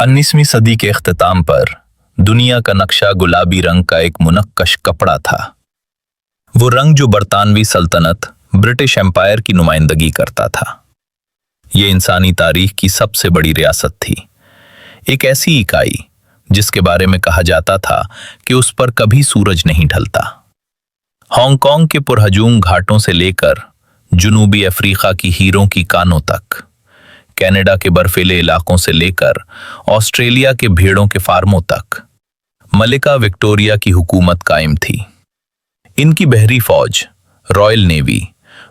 19वीं सदी के इख्तिताम पर दुनिया का नक्शा गुलाबी रंग का एक मुनक्कश कपड़ा था। वो रंग जो बरतानवी सल्तनत ब्रिटिश एम्पायर की नुमाइंदगी करता था। ये इंसानी तारीख की सबसे बड़ी रियासत थी, एक ऐसी इकाई जिसके बारे में कहा जाता था कि उस पर कभी सूरज नहीं ढलता। हांगकांग के पुरहजूम घाटों से लेकर जुनूबी अफ्रीका की हीरों की कानों तक, कनाडा के बर्फीले इलाकों से लेकर ऑस्ट्रेलिया के भेड़ों के फार्मों तक मलिका विक्टोरिया की हुकूमत कायम थी। इनकी बहरी फौज, रॉयल नेवी,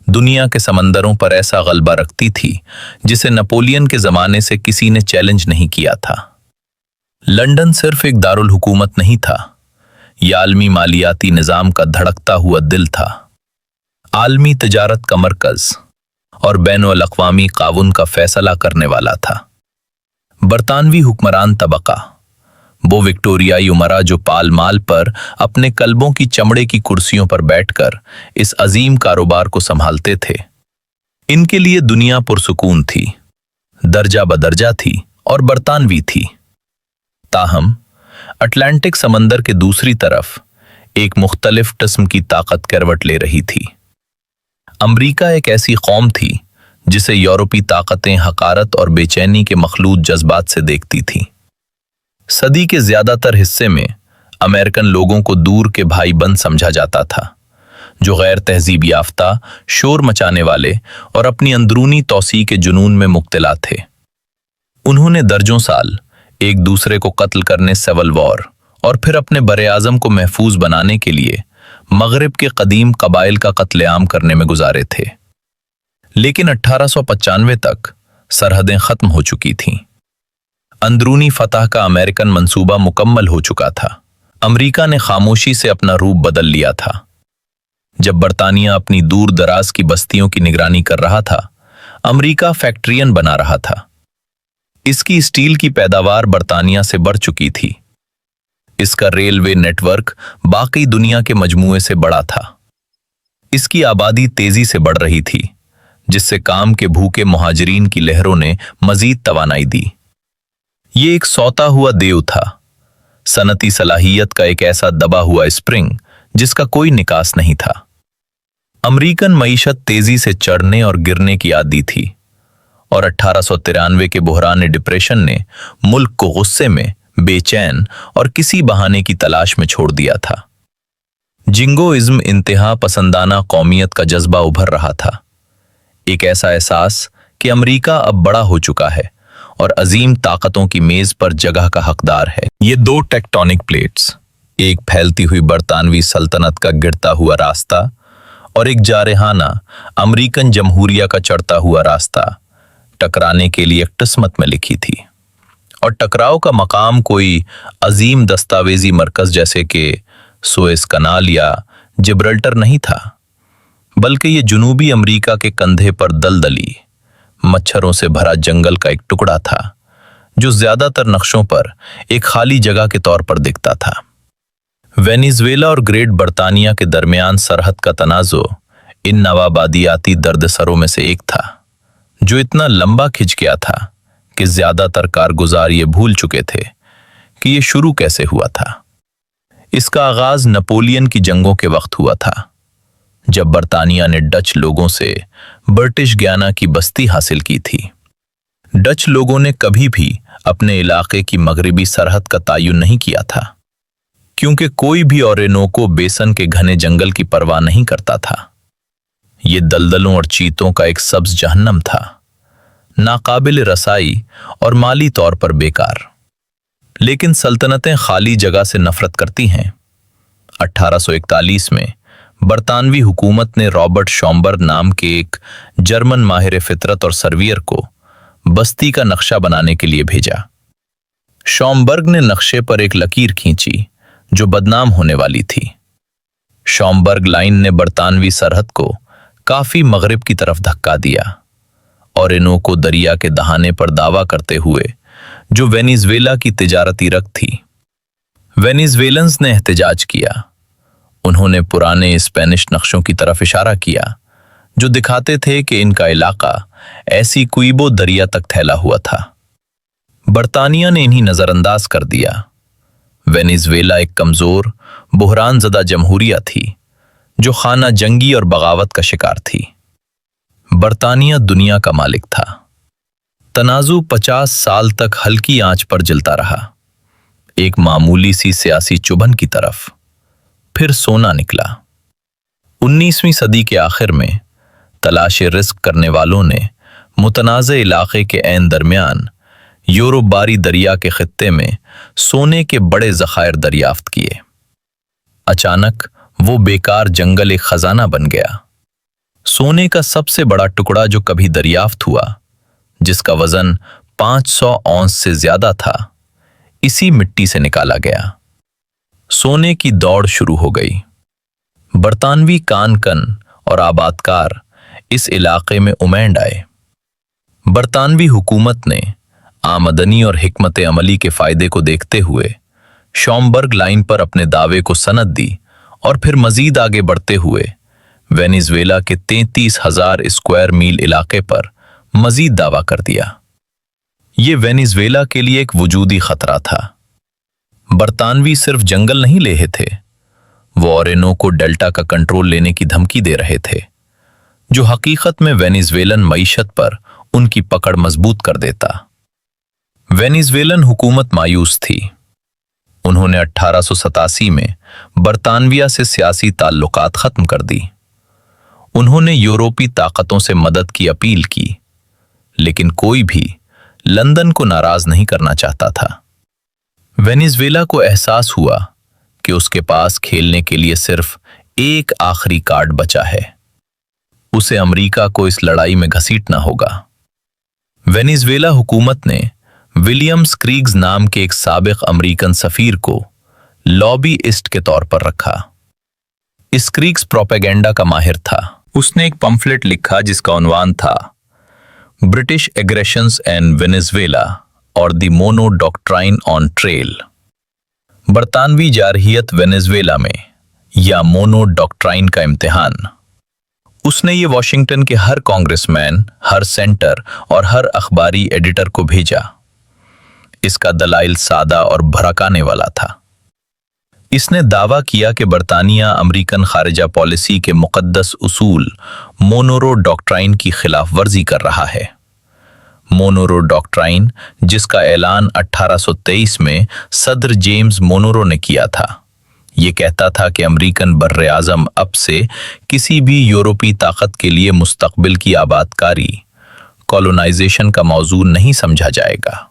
दुनिया के समंदरों पर ऐसा गलबा रखती थी जिसे नेपोलियन के जमाने से किसी ने चैलेंज नहीं किया था। लंदन सिर्फ एक दारुल हुकूमत नहीं था, यह आलमी मालियाती निजाम का धड़कता हुआ दिल था, आलमी तिजारत का मरकज और बैनुल अक़वामी कानून का फैसला करने वाला था। बरतानवी हुक्मरान तबका, वो विक्टोरियाई उमरा जो पाल माल पर अपने कल्बों की चमड़े की कुर्सियों पर बैठकर इस अजीम कारोबार को संभालते थे, इनके लिए दुनिया पुरसुकून थी, दर्जा बदर्जा थी और बरतानवी थी। ताहम अटलांटिक समंदर के दूसरी तरफ एक मुख्तलिफ किस्म की ताकत करवट ले रही थी। अमरीका एक ऐसी कौम थी जिसे यूरोपी ताकतें हकारत और बेचैनी के मखलूत जज्बात से देखती थीं। सदी के ज्यादातर हिस्से में अमेरिकन लोगों को दूर के भाई बंद समझा जाता था, जो गैर तहजीब याफ्ता, शोर मचाने वाले और अपनी अंदरूनी तौसी के जुनून में मुब्तला थे। उन्होंने दर्जों साल एक दूसरे को कत्ल करने, सिविल वॉर और फिर अपने बरे आज़म को महफूज बनाने के लिए मगरिब के कदीम कबाइल का कत्लेआम करने में गुजारे थे। लेकिन 1895 तक सरहदें खत्म हो चुकी थीं। अंदरूनी फतह का अमेरिकन मंसूबा मुकम्मल हो चुका था। अमेरिका ने खामोशी से अपना रूप बदल लिया था। जब बरतानिया अपनी दूर दराज की बस्तियों की निगरानी कर रहा था, अमेरिका फैक्ट्रियन बना रहा था। इसकी स्टील की पैदावार बरतानिया से बढ़ चुकी थी। इसका रेलवे नेटवर्क बाकी दुनिया के मजमूए से बड़ा था। इसकी आबादी तेजी से बढ़ रही थी, जिससे काम के भूखे मुहाजिरीन की लहरों ने मजीद तवानाई दी। ये एक सौता हुआ देव था, सनती सलाहियत का एक ऐसा दबा हुआ स्प्रिंग जिसका कोई निकास नहीं था। अमेरिकन मईशत तेजी से चढ़ने और गिरने की आदी थी और 1893 के बहरान डिप्रेशन ने मुल्क को गुस्से में, बेचैन और किसी बहाने की तलाश में छोड़ दिया था। जिंगोइज्म, इंतहा पसंदाना कौमियत का जज्बा उभर रहा था, एक ऐसा एहसास कि अमेरिका अब बड़ा हो चुका है और अजीम ताकतों की मेज पर जगह का हकदार है। ये दो टेक्टोनिक प्लेट्स, एक फैलती हुई बरतानवी सल्तनत का गिरता हुआ रास्ता और एक जारहाना अमेरिकन जमहूरिया का चढ़ता हुआ रास्ता, टकराने के लिए किस्मत में लिखी थी। और टकराव का मकाम कोई अजीम दस्तावेजी मरकज जैसे कि सुएज कनाल या जिब्राल्टर नहीं था, बल्कि ये जुनूबी अमेरिका के कंधे पर दलदली, मच्छरों से भरा जंगल का एक टुकड़ा था, जो ज्यादातर नक्शों पर एक खाली जगह के तौर पर दिखता था। वेनेजुएला और ग्रेट बरतानिया के दरमियान सरहद का तनाज़ो इन नवाबादियाती दर्दसरों में से एक था, जो इतना लंबा खिंच गया था कि ज्यादातर कारगुजार ये भूल चुके थे कि ये शुरू कैसे हुआ था। इसका आगाज नेपोलियन की जंगों के वक्त हुआ था, जब बरतानिया ने डच लोगों से ब्रिटिश गयाना की बस्ती हासिल की थी। डच लोगों ने कभी भी अपने इलाके की मगरिबी सरहद का तयन नहीं किया था, क्योंकि कोई भी ओरेनोको बेसन के घने जंगल की परवाह नहीं करता था। ये दलदलों और चीतों का एक सब्ज जहन्नम था, नाकाबिल रसाई और माली तौर पर बेकार। लेकिन सल्तनतें खाली जगह से नफरत करती हैं। 1841 में बरतानवी हुकूमत ने रॉबर्ट शॉम्बर्ग नाम के एक जर्मन माहिर फितरत और सर्वियर को बस्ती का नक्शा बनाने के लिए भेजा। शॉम्बर्ग ने नक्शे पर एक लकीर खींची जो बदनाम होने वाली थी। शॉम्बर्ग लाइन ने बरतानवी सरहद को काफी मगरिब की तरफ धक्का दिया और इनको दरिया के दहाने पर दावा करते हुए, जो वेनेजुएला की तिजारती रग थी। वेनेजुएलन्स ने एहतजाज किया। उन्होंने पुराने स्पेनिश नक्शों की तरफ इशारा किया, जो दिखाते थे कि इनका इलाका ऐसी कुइबो दरिया तक फैला हुआ था। बरतानिया ने इन्हीं नजरअंदाज कर दिया। वेनेजुएला एक कमजोर, बुहरान ज़दा जमहूरिया थी जो खाना जंगी और बगावत का शिकार थी। बरतानिया दुनिया का मालिक था। तनाज़ु 50 साल तक हल्की आंच पर जलता रहा, एक मामूली सी सियासी चुभन की तरफ। फिर सोना निकला। 19वीं सदी के आखिर में तलाश रिस्क करने वालों ने मुतनाज़े इलाके के ऐन दरमियान यूरोप बारी दरिया के खित्ते में सोने के बड़े ज़खायर दरियाफ्त किए। अचानक वो बेकार जंगल एक खजाना बन गया। सोने का सबसे बड़ा टुकड़ा जो कभी दरियाफ्त हुआ, जिसका वजन 500 औंस से ज्यादा था, इसी मिट्टी से निकाला गया। सोने की दौड़ शुरू हो गई। बरतानवी कानकन और आबादकार इस इलाके में उमैंड आए। बरतानवी हुकूमत ने आमदनी और हिकमत अमली के फायदे को देखते हुए शॉमबर्ग लाइन पर अपने दावे को सनद दी और फिर मजीद आगे बढ़ते हुए वेनेजुएला के 33,000 स्क्वायर मील इलाके पर मजीद दावा कर दिया। ये वेनेजुएला के लिए एक वजूदी खतरा था। बरतानवी सिर्फ जंगल नहीं ले रहे थे, वो ओरेनोको डेल्टा का कंट्रोल लेने की धमकी दे रहे थे, जो हकीकत में वेनेजुएलन मईशत पर उनकी पकड़ मजबूत कर देता। वेनेजुएलन हुकूमत मायूस थी। उन्होंने 1887 में बरतानविया से सियासी ताल्लुकात खत्म कर दी। उन्होंने यूरोपी ताकतों से मदद की अपील की, लेकिन कोई भी लंदन को नाराज नहीं करना चाहता था। वेनेजुएला को एहसास हुआ कि उसके पास खेलने के लिए सिर्फ एक आखिरी कार्ड बचा है। उसे अमेरिका को इस लड़ाई में घसीटना होगा। वेनेजुएला हुकूमत ने विलियम स्क्रीग्स नाम के एक साबिक अमेरिकन सफीर को लॉबीइस्ट के तौर पर रखा। स्क्रीग्स प्रोपेगेंडा का माहिर था। उसने एक पम्फलेट लिखा जिसका उन्वान था ब्रिटिश एग्रेशंस एंड वेनेजुएला और the Monroe doctrine on trial. बरतानवी जारहियत वेनेजुएला में या मोनो डॉक्ट्राइन का इम्तिहान। उसने ये वॉशिंगटन के हर कांग्रेसमैन, हर सेंटर और हर अखबारी एडिटर को भेजा। इसका दलाइल सादा और भड़काने वाला था। इसने दावा किया कि बरतानिया अमेरिकन खारिजा पॉलिसी के मुकद्दस उसूल मोनोरो डॉक्ट्राइन की खिलाफ वर्जी कर रहा है। मोनोरो डॉक्ट्राइन, जिसका ऐलान 1823 में सदर जेम्स मोनोरो ने किया था, ये कहता था कि अमेरिकन बर्रे आज़म अब से किसी भी यूरोपी ताकत के लिए मुस्तकबिल की आबादकारी, कॉलोनाइजेशन का मौजू नहीं समझा जाएगा।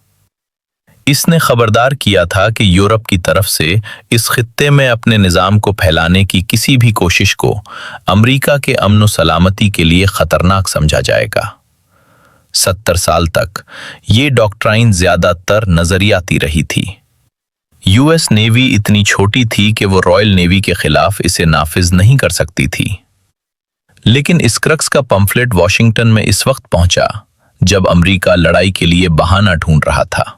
इसने खबरदार किया था कि यूरोप की तरफ से इस खित्ते में अपने निज़ाम को फैलाने की किसी भी कोशिश को अमेरिका के अमन और सलामती के लिए खतरनाक समझा जाएगा। 70 साल तक ये डॉक्ट्राइन ज्यादातर नजरियाती रही थी। यूएस नेवी इतनी छोटी थी कि वो रॉयल नेवी के खिलाफ इसे नाफिज नहीं कर सकती थी। लेकिन स्क्रक्स का पम्फलेट वॉशिंगटन में इस वक्त पहुंचा जब अमेरिका लड़ाई के लिए बहाना ढूंढ रहा था।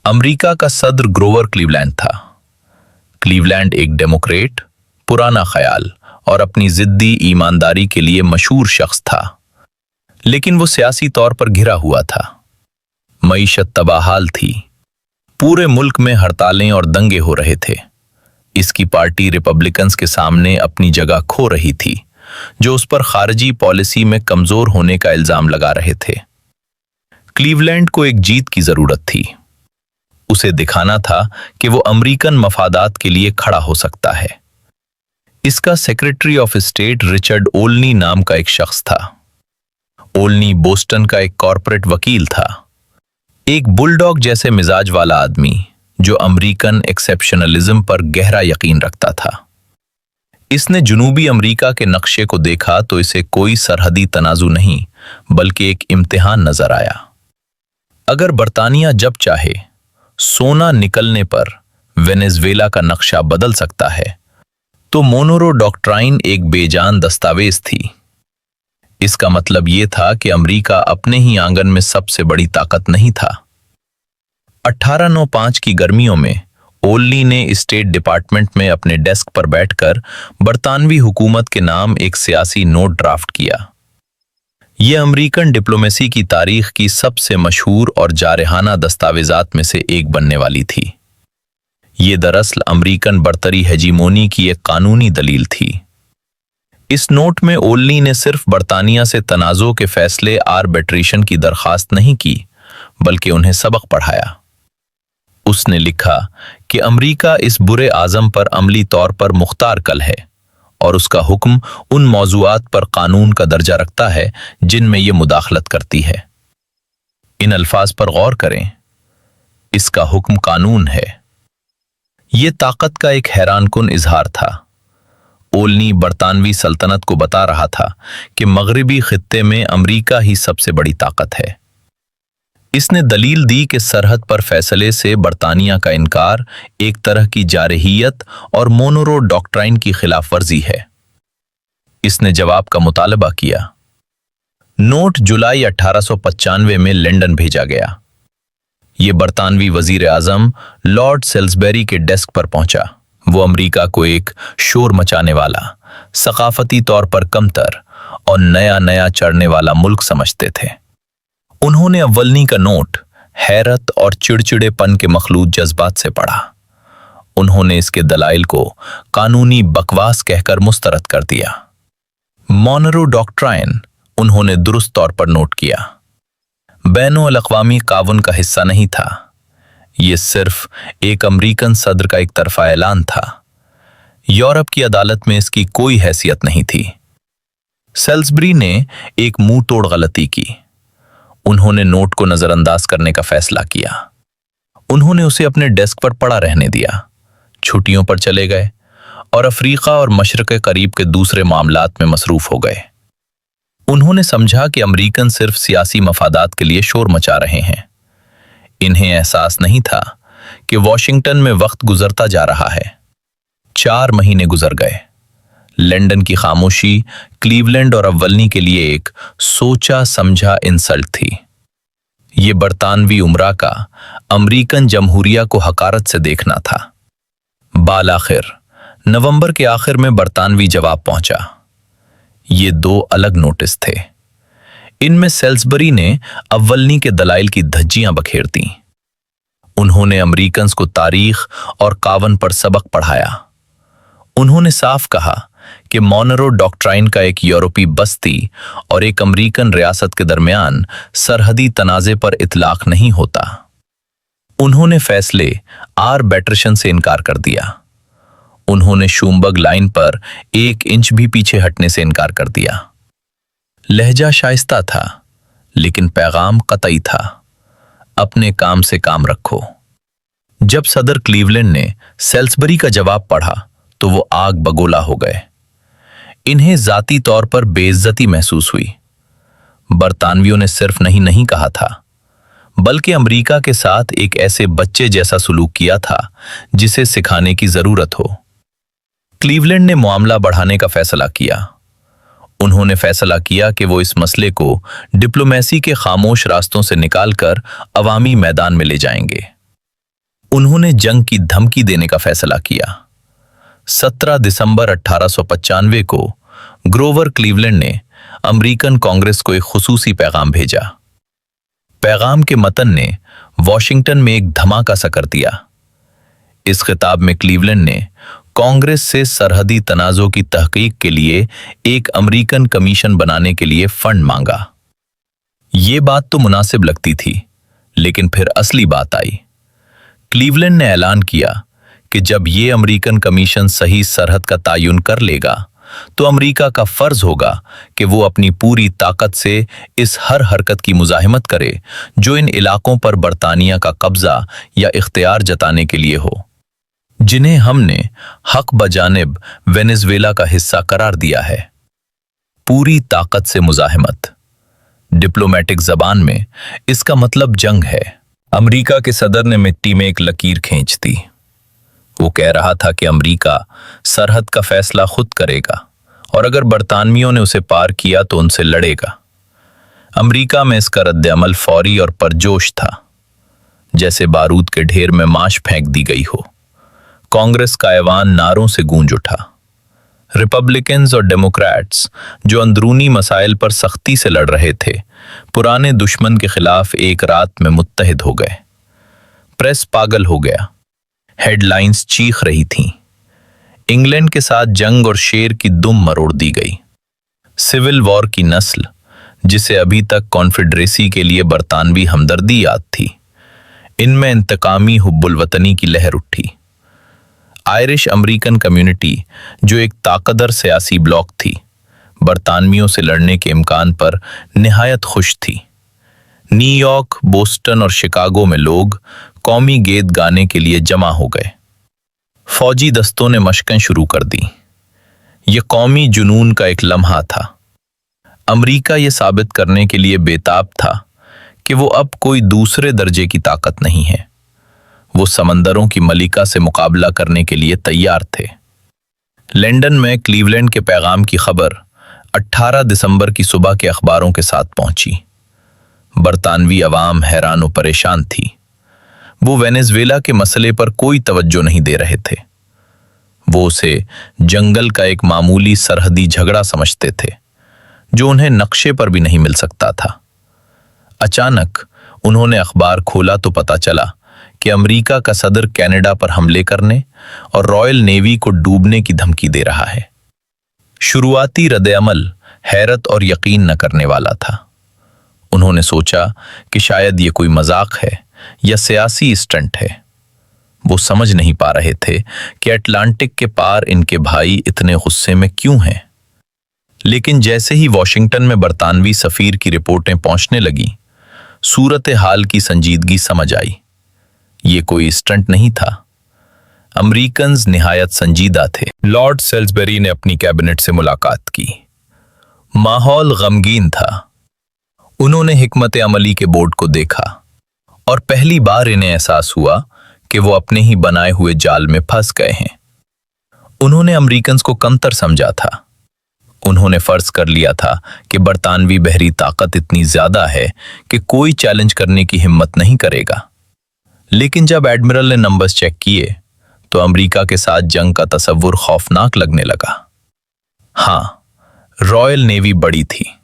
अमेरिका का सदर ग्रोवर क्लीवलैंड था। क्लीवलैंड एक डेमोक्रेट, पुराना ख्याल और अपनी जिद्दी ईमानदारी के लिए मशहूर शख्स था, लेकिन वो सियासी तौर पर घिरा हुआ था। मईशत तबाहाल थी। पूरे मुल्क में हड़तालें और दंगे हो रहे थे। इसकी पार्टी रिपब्लिकन्स के सामने अपनी जगह खो रही थी, जो उस पर खारजी पॉलिसी में कमजोर होने का इल्जाम लगा रहे थे। क्लीवलैंड को एक जीत की जरूरत थी। उसे दिखाना था कि वो अमेरिकन मफादात के लिए खड़ा हो सकता है। इसका सेक्रेटरी ऑफ स्टेट रिचर्ड ओल्नी नाम का एक शख्स था। ओल्नी बोस्टन का एक कॉर्पोरेट वकील था, एक बुलडॉग जैसे मिजाज वाला आदमी जो अमेरिकन एक्सेप्शनलिज्म पर गहरा यकीन रखता था। इसने जनूबी अमेरिका के नक्शे को देखा तो इसे कोई सरहदी तनाजु नहीं बल्कि एक इम्तिहान नजर आया। अगर बरतानिया जब चाहे सोना निकलने पर वेनेजुएला का नक्शा बदल सकता है, तो मोनोरो डॉक्ट्राइन एक बेजान दस्तावेज थी। इसका मतलब यह था कि अमेरिका अपने ही आंगन में सबसे बड़ी ताकत नहीं था। 1895 की गर्मियों में ओल्नी ने स्टेट डिपार्टमेंट में अपने डेस्क पर बैठकर बरतानवी हुकूमत के नाम एक सियासी नोट ड्राफ्ट किया। ये अमेरिकन डिप्लोमेसी की तारीख की सबसे मशहूर और जारहाना दस्तावेजात में से एक बनने वाली थी। ये दरअसल अमेरिकन बर्तरी हेजीमोनी की एक कानूनी दलील थी। इस नोट में ओल्नी ने सिर्फ बरतानिया से तनाज़ो के फैसले आर्बिट्रेशन की दरखास्त नहीं की, बल्कि उन्हें सबक पढ़ाया। उसने लिखा कि अमेरिका इस बुरे आज़म पर अमली तौर पर मुख्तार कल है और उसका हुक्म उन मौज़ूआत पर कानून का दर्जा रखता है जिनमें यह मुदाखलत करती है। इन अल्फाज पर गौर करें, इसका हुक्म कानून है। ये ताकत का एक हैरानकुन इजहार था। ओल्नी बरतानवी सल्तनत को बता रहा था कि मगरिबी खित्ते में अमेरिका ही सबसे बड़ी ताकत है। इसने दलील दी कि सरहद पर फैसले से बरतानिया का इनकार एक तरह की जारहियत और मोनोरो डॉक्ट्राइन की खिलाफ वर्जी है। इसने जवाब का मुतालबा किया। नोट जुलाई 1895 में लंदन भेजा गया। ये बरतानवी वजीर आजम लॉर्ड सेल्सबेरी के डेस्क पर पहुंचा। वो अमेरिका को एक शोर मचाने वाला, सकाफती तौर पर कमतर और नया नया चढ़ने वाला मुल्क समझते थे। उन्होंने अव्वलनी का नोट हैरत और चिड़चिड़ेपन के मखलूत जज्बात से पढ़ा। उन्होंने इसके दलाइल को कानूनी बकवास कहकर मुस्तरद कर दिया। मोनरो डॉक्ट्राइन उन्होंने दुरुस्त तौर पर नोट किया। बैनुल-अक़वामी कानून का हिस्सा नहीं था। ये सिर्फ एक अमेरिकन सदर का एक तरफा ऐलान था। यूरोप की अदालत में इसकी कोई हैसियत नहीं थी। सेल्सबरी ने एक मुंह तोड़ गलती की। उन्होंने नोट को नजरअंदाज करने का फैसला किया। उन्होंने उसे अपने डेस्क पर पड़ा रहने दिया, छुट्टियों पर चले गए और अफ्रीका और मशरक़ करीब के दूसरे मामलात में मसरूफ हो गए। उन्होंने समझा कि अमेरिकन सिर्फ सियासी मफादात के लिए शोर मचा रहे हैं। इन्हें एहसास नहीं था कि वॉशिंगटन में वक्त गुजरता जा रहा है। 4 महीने गुजर गए। लंदन की खामोशी क्लीवलैंड और अव्वलनी के लिए एक सोचा समझा इंसल्ट थी। ये बरतानवी उमरा का अमेरिकन जमहूरिया को हकारत से देखना था। बालाखिर नवंबर के आखिर में बरतानवी जवाब पहुंचा। ये 2 अलग नोटिस थे। इनमें सेल्सबरी ने अव्वलनी के दलाइल की धज्जियां बखेरती। उन्होंने अमेरिकन्स को तारीख और कावन पर सबक पढ़ाया। उन्होंने साफ कहा कि मोनरो डॉक्ट्राइन का एक यूरोपी बस्ती और एक अमेरिकन रियासत के दरमियान सरहदी तनाज़े पर इतलाक नहीं होता। उन्होंने फैसले आर्बिट्रेशन से इनकार कर दिया। उन्होंने शूमबर्ग लाइन पर 1 इंच भी पीछे हटने से इनकार कर दिया। लहजा शाइस्ता था, लेकिन पैगाम कतई था। अपने काम से काम रखो। जब सदर क्लीवलैंड ने सेल्सबरी का जवाब पढ़ा तो वो आग बगोला हो गए। इन्हें जाती तौर पर बेइज्जती महसूस हुई। बरतानवियों ने सिर्फ नहीं कहा था, बल्कि अमेरिका के साथ एक ऐसे बच्चे जैसा सलूक किया था जिसे सिखाने की जरूरत हो। क्लीवलैंड ने मामला बढ़ाने का फैसला किया। उन्होंने फैसला किया कि वो इस मसले को डिप्लोमेसी के खामोश रास्तों से निकालकर अवामी मैदान में ले जाएंगे। उन्होंने जंग की धमकी देने का फैसला किया। 17 दिसंबर 1895 को ग्रोवर क्लीवलैंड ने अमेरिकन कांग्रेस को एक खुसूसी पैगाम भेजा। पैगाम के मतन ने वॉशिंगटन में एक धमाका सा कर दिया। इस खिताब में क्लीवलैंड ने कांग्रेस से सरहदी तनाज़ों की तहकीक के लिए एक अमेरिकन कमीशन बनाने के लिए फंड मांगा। ये बात तो मुनासिब लगती थी, लेकिन फिर असली बात आई। क्लीवलैंड ने ऐलान किया कि जब ये अमेरिकन कमीशन सही सरहद का तयन कर लेगा तो अमेरिका का फर्ज होगा कि वो अपनी पूरी ताकत से इस हर हरकत की मुजाहिमत करे जो इन इलाकों पर बरतानिया का कब्जा या इख्तियार जताने के लिए हो, जिन्हें हमने हक बजानिब वेनेजुएला का हिस्सा करार दिया है। पूरी ताकत से मुजाहिमत। डिप्लोमेटिक जबान में इसका मतलब जंग है। अमेरिका के सदर ने मिट्टी में एक लकीर खींच दी। वो कह रहा था कि अमेरिका सरहद का फैसला खुद करेगा और अगर बरतानवियों ने उसे पार किया तो उनसे लड़ेगा। अमेरिका में इसका रद्द-ए-अमल फौरी और परजोश था, जैसे बारूद के ढेर में माश फेंक दी गई हो। कांग्रेस का ऐवान नारों से गूंज उठा। रिपब्लिकन्स और डेमोक्रेट्स जो अंदरूनी मसाइल पर सख्ती से लड़ रहे थे, पुराने दुश्मन के खिलाफ एक रात में मुत्तहिद हो गए। प्रेस पागल हो गया, हेडलाइंस चीख रही थीं। इंग्लैंड के साथ जंग और शेर की दुम मरोड़ दी गई। सिविल वॉर की नस्ल, जिसे अभी तक कॉन्फेडरेसी के लिए बरतानवी हमदर्दी याद थी, इनमें इंतकामी हुब्बुल वतनी की लहर उठी। आयरिश अमेरिकन कम्युनिटी, जो एक ताकतवर सियासी ब्लॉक थी, बरतानवियों से लड़ने के इम्कान पर निहायत खुश थी। न्यूयॉर्क, बोस्टन और शिकागो में लोग कौमी गीत गाने के लिए जमा हो गए। फौजी दस्तों ने मशकें शुरू कर दी। यह कौमी जुनून का एक लम्हा था। अमेरिका यह साबित करने के लिए बेताब था कि वो अब कोई दूसरे दर्जे की ताकत नहीं है। वो समंदरों की मलिका से मुकाबला करने के लिए तैयार थे। लंदन में क्लीवलैंड के पैगाम की खबर 18 दिसंबर की सुबह के अखबारों के साथ पहुंची। बरतानवी अवाम हैरान और परेशान थी। वो वेनेजुएला के मसले पर कोई तवज्जो नहीं दे रहे थे। वो उसे जंगल का एक मामूली सरहदी झगड़ा समझते थे, जो उन्हें नक्शे पर भी नहीं मिल सकता था। अचानक उन्होंने अखबार खोला तो पता चला कि अमेरिका का सदर कनाडा पर हमले करने और रॉयल नेवी को डूबने की धमकी दे रहा है। शुरुआती रद्द-ए-अमल हैरत और यकीन न करने वाला था। उन्होंने सोचा कि शायद ये कोई मजाक है या सियासी स्टंट है। वो समझ नहीं पा रहे थे कि अटलांटिक के पार इनके भाई इतने गुस्से में क्यों हैं। लेकिन जैसे ही वॉशिंगटन में बरतानवी सफीर की रिपोर्टें पहुंचने लगी, सूरत हाल की संजीदगी समझ आई। ये कोई स्टंट नहीं था। अमेरिकन्स निहायत संजीदा थे। लॉर्ड सेल्सबरी ने अपनी कैबिनेट से मुलाकात की। माहौल गमगीन था। उन्होंने हिकमत अमली के बोर्ड को देखा और पहली बार इन्हें एहसास हुआ कि वो अपने ही बनाए हुए जाल में फंस गए हैं। उन्होंने अमेरिकन्स को कमतर समझा था। उन्होंने फर्ज कर लिया था कि बरतानवी बहरी ताकत इतनी ज्यादा है कि कोई चैलेंज करने की हिम्मत नहीं करेगा। लेकिन जब एडमिरल ने नंबर्स चेक किए तो अमेरिका के साथ जंग का तसव्वुर खौफनाक लगने लगा। हाँ, रॉयल नेवी बड़ी थी,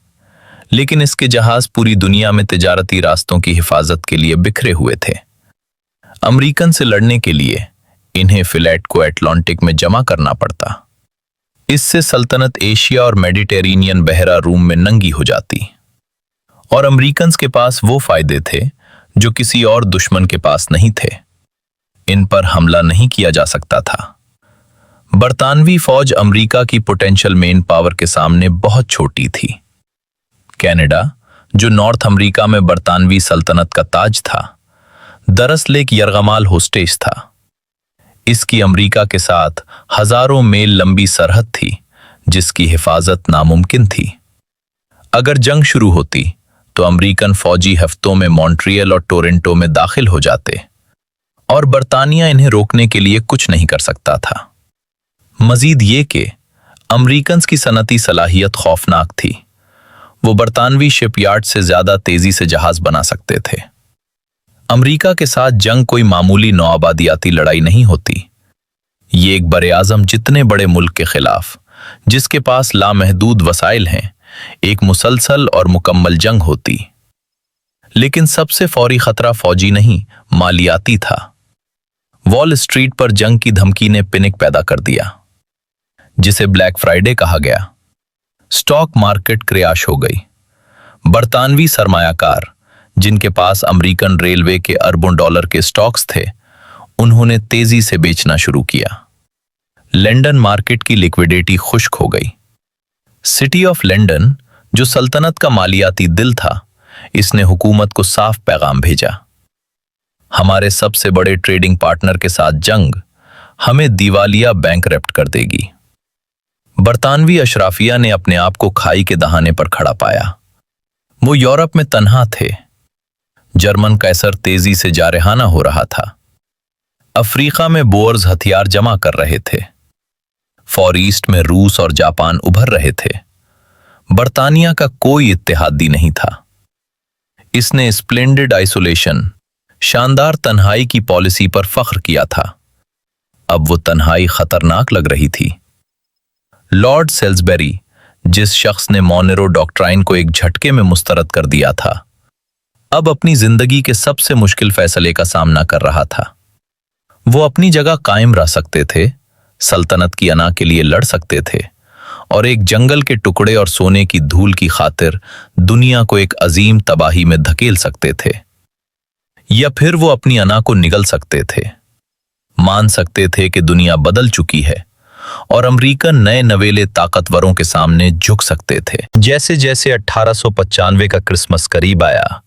लेकिन इसके जहाज पूरी दुनिया में तिजारती रास्तों की हिफाजत के लिए बिखरे हुए थे। अमेरिकन से लड़ने के लिए इन्हें फ्लीट को अटलांटिक में जमा करना पड़ता। इससे सल्तनत एशिया और मेडिटेरेनियन बहरा रूम में नंगी हो जाती और अमेरिकन के पास वो फायदे थे जो किसी और दुश्मन के पास नहीं थे। इन पर हमला नहीं किया जा सकता था। बरतानवी फौज अमेरिका की पोटेंशियल मेन पावर के सामने बहुत छोटी थी। कनाडा, जो नॉर्थ अमेरिका में बरतानवी सल्तनत का ताज था, दरअसल एक यरगमाल होस्टेज था। इसकी अमेरिका के साथ हजारों मील लंबी सरहद थी, जिसकी हिफाजत नामुमकिन थी। अगर जंग शुरू होती तो अमेरिकन फौजी हफ्तों में मॉन्ट्रियल और टोरंटो में दाखिल हो जाते और बरतानिया इन्हें रोकने के लिए कुछ नहीं कर सकता था। मजीद ये कि अमेरिकन की सनती सलाहियत खौफनाक थी। वो बरतानवी शिपयार्ड से ज्यादा तेजी से जहाज बना सकते थे। अमेरिका के साथ जंग कोई मामूली नौआबादियाती लड़ाई नहीं होती। ये एक बरे-आज़म जितने बड़े मुल्क के खिलाफ, जिसके पास लामहदूद वसाइल हैं, एक मुसलसल और मुकम्मल जंग होती। लेकिन सबसे फौरी खतरा फौजी नहीं, मालियाती था। वॉल स्ट्रीट पर जंग की धमकी ने पिनिक पैदा कर दिया, जिसे ब्लैक फ्राइडे कहा गया। स्टॉक मार्केट क्रैश हो गई। बरतानवी सरमायाकार, जिनके पास अमेरिकन रेलवे के अरबों डॉलर के स्टॉक्स थे, उन्होंने तेजी से बेचना शुरू किया। लंदन मार्केट की लिक्विडिटी खुश्क हो गई। सिटी ऑफ लंदन, जो सल्तनत का मालियाती दिल था, इसने हुकूमत को साफ पैगाम भेजा, हमारे सबसे बड़े ट्रेडिंग पार्टनर के साथ जंग हमें दिवालिया बैंकरप्ट कर देगी। बरतानवी अशराफिया ने अपने आप को खाई के दहाने पर खड़ा पाया। वो यूरोप में तन्हा थे। जर्मन कैसर तेजी से जारहाना हो रहा था। अफ्रीका में बोअर्स हथियार जमा कर रहे थे। फॉर ईस्ट में रूस और जापान उभर रहे थे। बरतानिया का कोई इत्तेहादी नहीं था। इसने स्प्लेंडेड आइसोलेशन, शानदार तन्हाई की पॉलिसी पर फख्र किया था। अब वो तन्हाई खतरनाक लग रही थी। लॉर्ड सेल्सबरी, जिस शख्स ने मोनेरो डॉक्ट्राइन को एक झटके में मुस्तरद कर दिया था, अब अपनी जिंदगी के सबसे मुश्किल फैसले का सामना कर रहा था। वो अपनी जगह कायम रह सकते थे, सल्तनत की अना के लिए लड़ सकते थे और एक जंगल के टुकड़े और सोने की धूल की खातिर दुनिया को एक अजीम तबाही में धकेल सकते थे, या फिर वो अपनी अना को निगल सकते थे, मान सकते थे कि दुनिया बदल चुकी है और अमेरिकन नए नवेले ताकतवरों के सामने झुक सकते थे। जैसे जैसे 1895 का क्रिसमस करीब आया,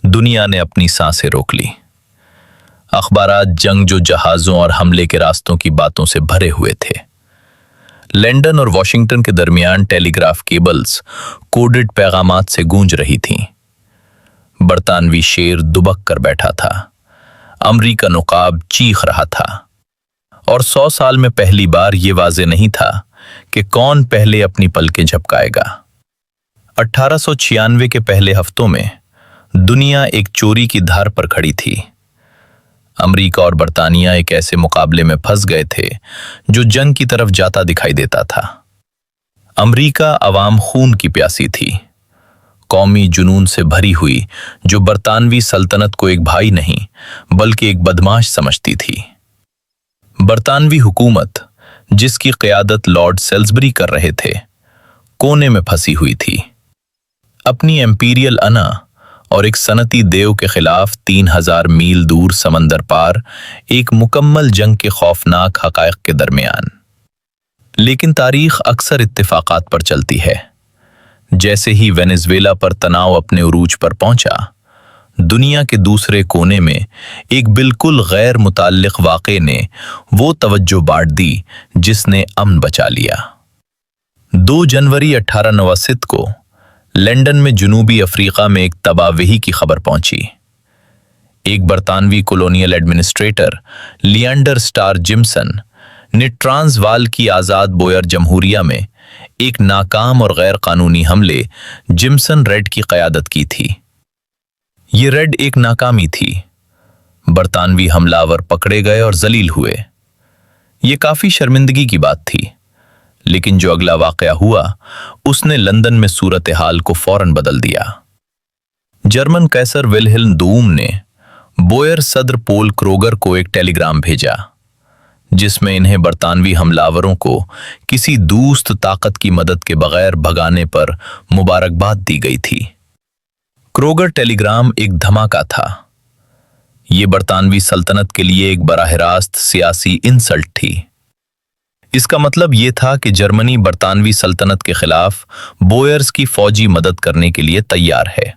दुनिया ने अपनी सांसें रोक ली। अखबारात जंग जो जहाजों और हमले के रास्तों की बातों से भरे हुए थे। लंदन और वॉशिंगटन के दरमियान टेलीग्राफ केबल्स कोडेड पैगामात से गूंज रही थीं। बरतानवी शेर दुबक कर बैठा था, अमरीकन उकाब चीख रहा था, और 100 साल में पहली बार ये वाजे नहीं था कि कौन पहले अपनी पलकें झपकाएगा। 1896 के पहले हफ्तों में दुनिया एक चोरी की धार पर खड़ी थी। अमेरिका और बरतानिया एक ऐसे मुकाबले में फंस गए थे जो जंग की तरफ जाता दिखाई देता था। अमेरिका अवाम खून की प्यासी थी, कौमी जुनून से भरी हुई, जो बरतानवी सल्तनत को एक भाई नहीं बल्कि एक बदमाश समझती थी। बरतानवी हुकूमत, जिसकी क़यादत लॉर्ड सेल्सबरी कर रहे थे, कोने में फंसी हुई थी। अपनी एम्पीरियल अना और एक सनती देव के खिलाफ 3000 मील दूर समंदर पार एक मुकम्मल जंग के खौफनाक हक़ाइक़ के दरमियान। लेकिन तारीख अक्सर इत्तिफाकात पर चलती है। जैसे ही वेनेजुएला पर तनाव अपने उरूज पर पहुंचा, दुनिया के दूसरे कोने में एक बिल्कुल गैर मुताल्लिक वाक़े ने वो तवज्जो बांट दी जिसने अमन बचा लिया। 2 जनवरी 1889 को लंदन में जनूबी अफ्रीका में एक तबाही की खबर पहुंची। एक बरतानवी colonial administrator Leander Starr Jameson ने ट्रांसवाल की आज़ाद बोयर जमहूरिया में एक नाकाम और गैर कानूनी हमले जिम्सन रेड की क़यादत की थी। ये रेड एक नाकामी थी। बरतानवी हमलावर पकड़े गए और जलील हुए। ये काफी शर्मिंदगी की बात थी, लेकिन जो अगला वाकया हुआ उसने लंदन में सूरत हाल को फौरन बदल दिया। जर्मन कैसर विल्हेल्म दूम ने बोयर सदर पोल क्रोगर को एक टेलीग्राम भेजा, जिसमें इन्हें बरतानवी हमलावरों को किसी दूस्त ताकत की मदद के बगैर भगाने पर मुबारकबाद दी गई थी। क्रोगर टेलीग्राम एक धमाका था। ये बरतानवी सल्तनत के लिए एक बराह रास्त सियासी इंसल्ट थी। इसका मतलब ये था कि जर्मनी बरतानवी सल्तनत के खिलाफ बोयर्स की फौजी मदद करने के लिए तैयार है।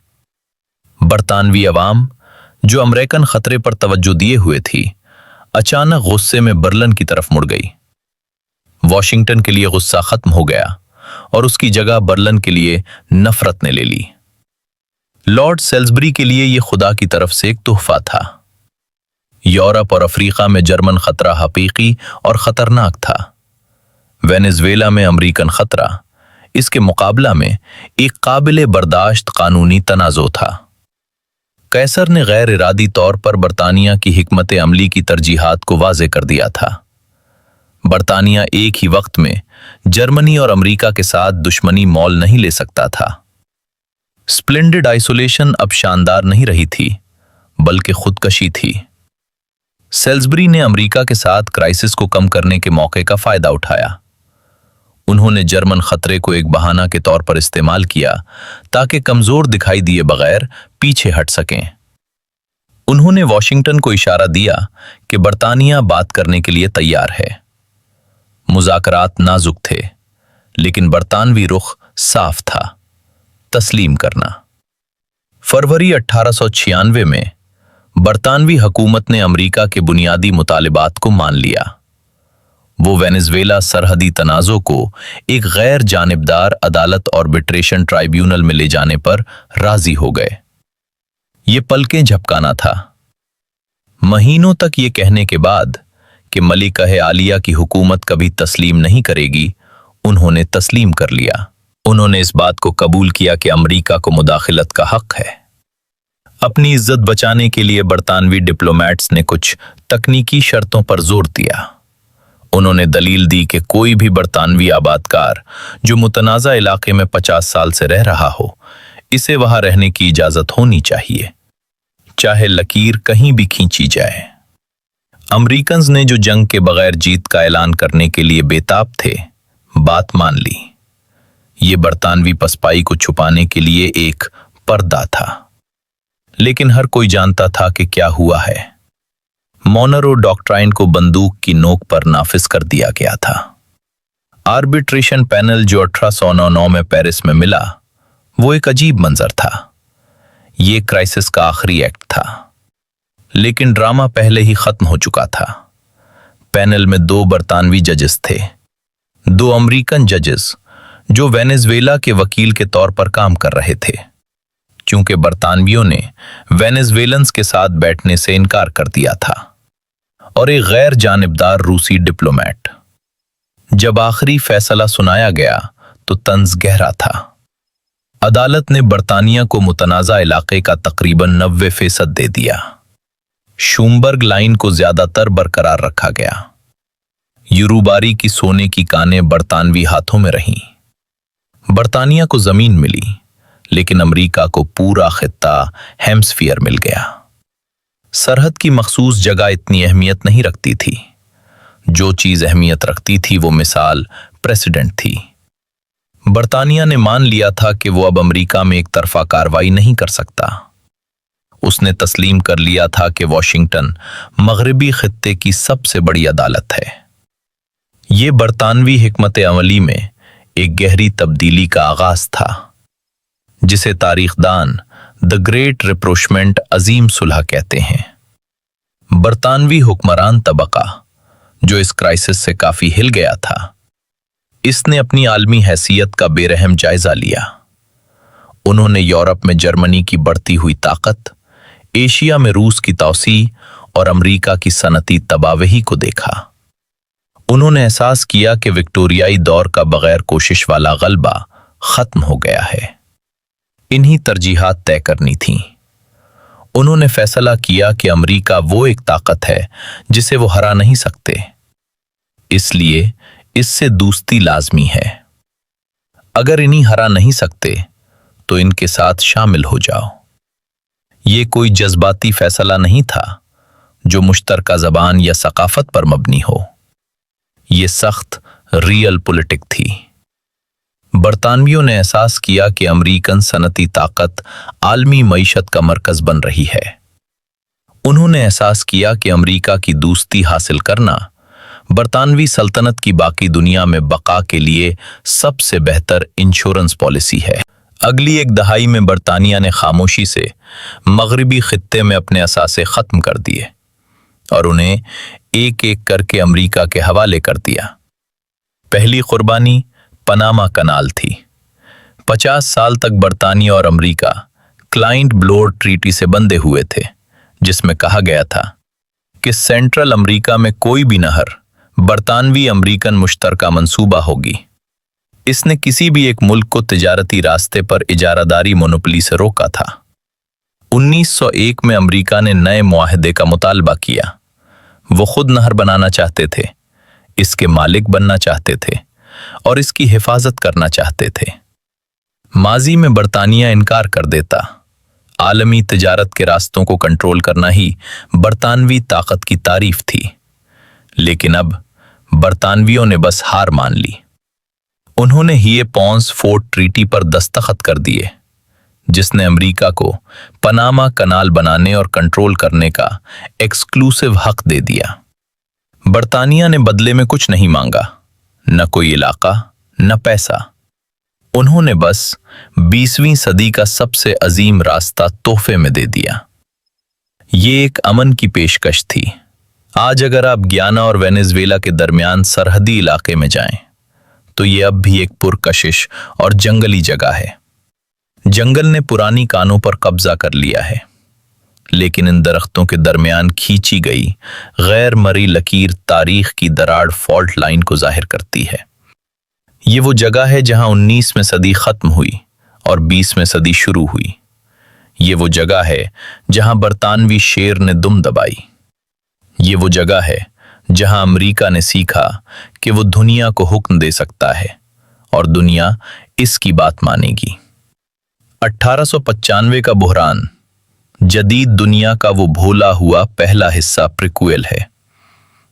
बरतानवी अवाम, जो अमेरिकन खतरे पर तवज्जो दिए हुए थी, अचानक गुस्से में बर्लिन की तरफ मुड़ गई। वॉशिंगटन के लिए गुस्सा खत्म हो गया और उसकी जगह बर्लिन के लिए नफरत ने ले ली। लॉर्ड सेल्सबरी के लिए यह खुदा की तरफ से एक तोहफा था। यूरोप और अफ्रीका में जर्मन खतरा हकीकी और खतरनाक था। वेनेजुएला में अमेरिकन खतरा इसके मुकाबला में एक काबिले बर्दाश्त कानूनी तनाज़ो था। कैसर ने गैर इरादी तौर पर बरतानिया की हिकमत अमली की तरजीहात को वाज़े कर दिया था। बरतानिया एक ही वक्त में जर्मनी और अमेरिका के साथ दुश्मनी मोल नहीं ले सकता था। स्प्लेंडेड आइसोलेशन अब शानदार नहीं रही थी, बल्कि खुदकशी थी। सेल्सबरी ने अमेरिका के साथ क्राइसिस को कम करने के मौके का फायदा उठाया। उन्होंने जर्मन खतरे को एक बहाना के तौर पर इस्तेमाल किया ताकि कमजोर दिखाई दिए बगैर पीछे हट सकें। उन्होंने वॉशिंगटन को इशारा दिया कि बरतानिया बात करने के लिए तैयार है। मुज़ाकरात नाजुक थे, लेकिन बरतानवी रुख साफ था, तस्लीम करना। फरवरी 1896 में बरतानवी हुकूमत ने अमेरिका के बुनियादी मुतालिबात को मान लिया। वो वेनेजुएला सरहदी तनाज़ों को एक गैर जानिबदार अदालत आर्बिट्रेशन ट्राइब्यूनल में ले जाने पर राजी हो गए। ये पलकें झपकाना था। महीनों तक ये कहने के बाद कि मलिका आलिया की हुकूमत कभी तस्लीम नहीं करेगी, उन्होंने तस्लीम कर लिया। उन्होंने इस बात को कबूल किया कि अमेरिका को मुदाखलत का हक है। अपनी इज्जत बचाने के लिए बरतानवी डिप्लोमैट्स ने कुछ तकनीकी शर्तों पर जोर दिया। उन्होंने दलील दी कि कोई भी बरतानवी आबादकार जो मुतनाज़ा इलाके में 50 साल से रह रहा हो, इसे वहां रहने की इजाजत होनी चाहिए, चाहे लकीर कहीं भी खींची जाए। अमेरिकन्स ने जो जंग के बगैर जीत का ऐलान करने के लिए बेताब थे, बात मान ली। ये बरतानवी पसपाई को छुपाने के लिए एक पर्दा था, लेकिन हर कोई जानता था कि क्या हुआ है। मोनरो डॉक्ट्राइन को बंदूक की नोक पर नाफिज कर दिया गया था। आर्बिट्रेशन पैनल जो 1899 में पेरिस में मिला, वो एक अजीब मंजर था। ये क्राइसिस का आखिरी एक्ट था, लेकिन ड्रामा पहले ही खत्म हो चुका था। पैनल में 2 बरतानवी जजेस थे, 2 अमेरिकन जजेस जो वेनेजुएला के वकील के तौर पर काम कर रहे थे, क्योंकि बरतानवियों ने वेनेजुएलन्स के साथ बैठने से इनकार कर दिया था, और एक गैर जानिबदार रूसी डिप्लोमेट। जब आखिरी फैसला सुनाया गया तो तंज गहरा था। अदालत ने बरतानिया को मुतनाज़ा इलाके का तकरीबन 90% दे दिया। शूमबर्ग लाइन को ज्यादातर बरकरार रखा गया। यूरुबारी की सोने की कानें बरतानवी हाथों में रहीं। बरतानिया को जमीन मिली, लेकिन अमेरिका को पूरा खित्ता हेम्स्फीयर मिल गया। सरहद की मखसूस जगह इतनी अहमियत नहीं रखती थी। जो चीज अहमियत रखती थी वो मिसाल प्रेसिडेंट थी। बरतानिया ने मान लिया था कि वो अब अमेरिका में एक तरफा कार्रवाई नहीं कर सकता। उसने तस्लीम कर लिया था कि वॉशिंगटन मगरबी खित्ते की सबसे बड़ी अदालत है। ये बरतानवी हिकमत अमली में एक गहरी तब्दीली का आगाज था, जिसे तारीखदान द ग्रेट रिप्रोचमेंट अजीम सुलह कहते हैं। बरतानवी हुक्मरान तबका, जो इस क्राइसिस से काफी हिल गया था, इसने अपनी आलमी हैसियत का बेरहम जायजा लिया। उन्होंने यूरोप में जर्मनी की बढ़ती हुई ताकत, एशिया में रूस की तौसी और अमेरिका की सनती तबावही को देखा। उन्होंने एहसास किया कि विक्टोरियाई दौर का बगैर कोशिश वाला गलबा खत्म हो गया है। इन्हीं तरजीहात तय करनी थीं। उन्होंने फैसला किया कि अमेरिका वो एक ताकत है जिसे वो हरा नहीं सकते, इसलिए इससे दोस्ती लाजमी है। अगर इन्हीं हरा नहीं सकते तो इनके साथ शामिल हो जाओ। ये कोई जज्बाती फैसला नहीं था जो मुश्तरका जबान या सकाफत पर मबनी हो। ये सख्त रियल पॉलिटिक थी। बरतानवियों ने एहसास किया कि अमेरिकन सनती ताकत आलमी मईशत का मरकज बन रही है। उन्होंने एहसास किया कि अमेरिका की दोस्ती हासिल करना बरतानवी सल्तनत की बाकी दुनिया में बका के लिए सबसे बेहतर इंश्योरेंस पॉलिसी है। अगली एक दहाई में बरतानिया ने खामोशी से मगरबी खित्ते में अपने असासे खत्म कर दिए और उन्हें एक एक करके अमेरिका के हवाले कर दिया। पहली कुर्बानी पनामा कनाल थी। 50 साल तक बरतानिया और अमेरिका क्लाइंट ब्लोर ट्रीटी से बंधे हुए थे, जिसमें कहा गया था कि सेंट्रल अमेरिका में कोई भी नहर बरतानवी अमेरिकन मुश्तरका मंसूबा होगी। इसने किसी भी एक मुल्क को तिजारती रास्ते पर इजारादारी मोनोपोली से रोका था। 1901 में अमेरिका ने नए मुआहदे का मुतालबा किया। वो खुद नहर बनाना चाहते थे, इसके मालिक बनना चाहते थे और इसकी हिफाजत करना चाहते थे। माजी में बरतानिया इनकार कर देता। आलमी तिजारत के रास्तों को कंट्रोल करना ही बरतानवी ताकत की तारीफ थी, लेकिन अब बरतानवियों ने बस हार मान ली। उन्होंने ही पॉन्स फोर्ट ट्रीटी पर दस्तखत कर दिए, जिसने अमेरिका को पनामा कनाल बनाने और कंट्रोल करने का एक्सक्लूसिव हक दे दिया। बरतानिया ने बदले में कुछ नहीं मांगा, न कोई इलाका न पैसा। उन्होंने बस 20वीं सदी का सबसे अजीम रास्ता तोहफे में दे दिया। ये एक अमन की पेशकश थी। आज अगर आप गियाना और वेनेजुएला के दरमियान सरहदी इलाके में जाएं, तो ये अब भी एक पुरकशिश और जंगली जगह है। जंगल ने पुरानी कानों पर कब्जा कर लिया है, लेकिन इन दरख्तों के दरमियान खींची गई गैर मरी लकीर तारीख की दराड़ फॉल्ट लाइन को जाहिर करती है। ये वो जगह है जहां 19वीं सदी खत्म हुई और 20वीं सदी शुरू हुई। ये वो जगह है जहां बरतानवी शेर ने दुम दबाई। ये वो जगह है जहां अमेरिका ने सीखा कि वो दुनिया को हुक्म दे सकता है और दुनिया इसकी बात मानेगी। 1895 का बुहरान जदीद दुनिया का वो भूला हुआ पहला हिस्सा प्रीक्वल है।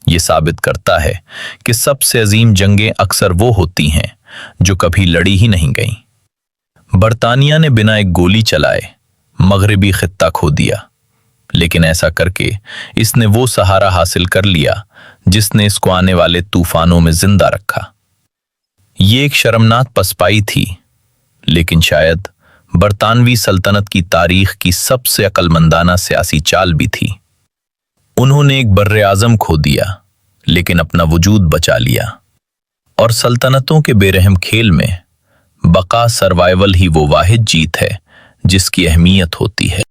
ये साबित करता है कि सबसे अजीम जंगें अक्सर वो होती हैं जो कभी लड़ी ही नहीं गईं। बरतानिया ने बिना एक गोली चलाए मगरिबी खित्ता खो दिया, लेकिन ऐसा करके इसने वो सहारा हासिल कर लिया जिसने इसको आने वाले तूफानों में जिंदा रखा। ये एक शर्मनाक पसपाई थी, लेकिन शायद बरतानवी सल्तनत की तारीख की सबसे अक्लमंदाना सियासी चाल भी थी। उन्होंने एक बर्रे आजम खो दिया, लेकिन अपना वजूद बचा लिया, और सल्तनतों के बेरहम खेल में बका सर्वाइवल ही वो वाहिद जीत है जिसकी अहमियत होती है।